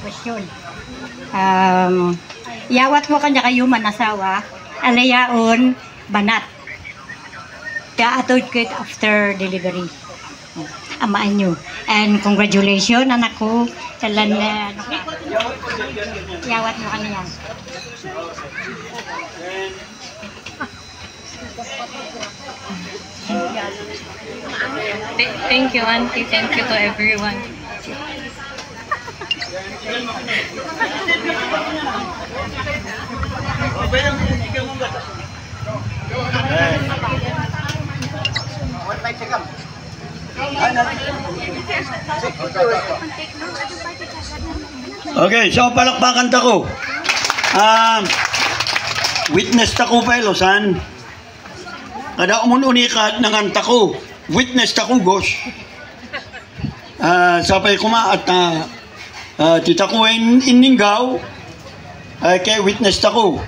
question. Yawat mo kanya kayo manasawa, alayaon, banat. Kaya atod kit after delivery. Amaan nyo. And congratulations, anak ko. Talan na, yawat mo kanya yan. Thank you, Auntie. Thank you to everyone. Okay, so palakpakan tako. Witness tako pa ilosan. Kada umunikat ng tako. Witness tako gos. Sapay kuma at titakuin ininggaw. Kay witness tako.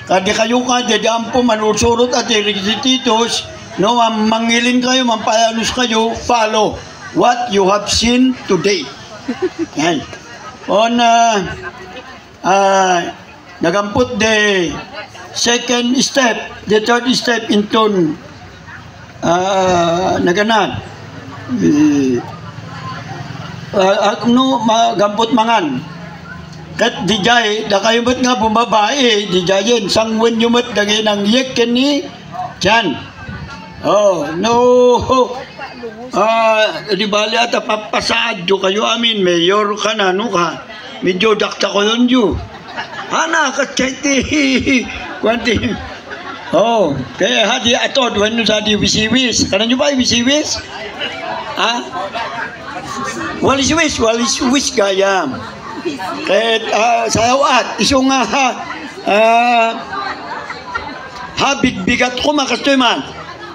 Kadi kayo ka dadampo manursurot at requisitos. No, mangilin kayo, mampayanos kayo, follow what you have seen today. Yan. On nagamput the second step, the third step into naganan. Magamput mangan. Kat dijay, da kayo ba't nga bumabae, dijayin, sangwen yung mat dagay ng yeken ni Jan. Oh, no. Di bali ata papasaad jo kayo amin, mayor ka na, no ka. Medyo dakta ko yun jo. Ana, katsete. Kwanti. Oh, kaya hadi atod, wano sa di wisiwis. Kanan nyo ba wisiwis? Ha? Walis-wis gayam. Kaya sayawat, isong habig-bigat ko makastoy man.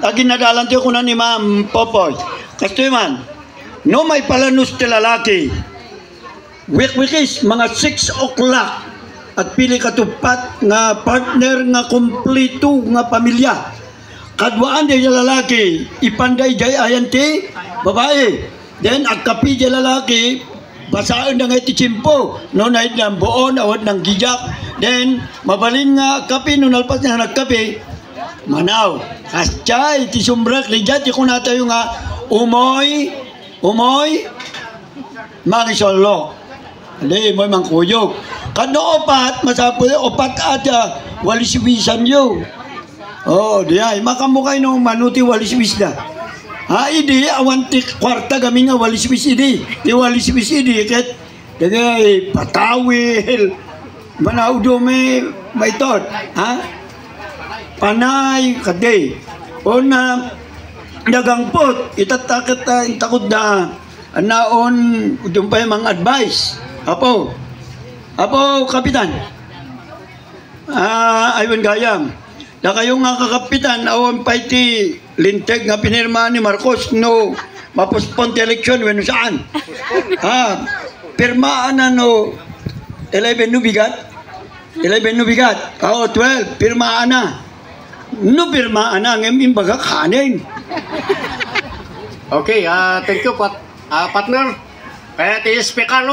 Lagi nadalante ko na ni Ma'am Popoy. Kastoy man, no may palanus ti lalaki. Wik-wikis, mga 6 o'clock at pili katupat nga partner nga kompleto nga pamilya. Kadwaan di lalaki, ipanday jay ayan ti babae. Then agkapi di lalaki, basaan na nga ti chimpo. No na ng buon, awad ng gijak. Then mabalin nga kapi, no nalpas nga nagkapi. Manaw, kaschay, ti sumbrak, lijat, ti kuna tayo nga, umoy, marisolo. Hindi, mo'y mangkuyog. Kano opat, masapo opat ada, walis-wisan yo. Oh, diay, makamukay nung manuti walis-wis na. Ha, idi, awan ti kwarta kami nga walis-wis idi. Ti walis-wis idi, ket, dagay, patawil, manaw do may tot, ha? Panay, kaday. O na, nagangpot, itatakot takot na, naon, doon pa yung mga advice. Apo, kapitan. Ayun gayam. Na kayo nga kakapitan, awan pa iti linteg nga pinirmaan ni Marcos, no, mapostpone election, wano saan. Pirmaan na no, 11 no bigat. 12, pirmaan na. No pirmaan na, ngayon baga kanin. Okay, thank you, partner. Kaya ti Speaker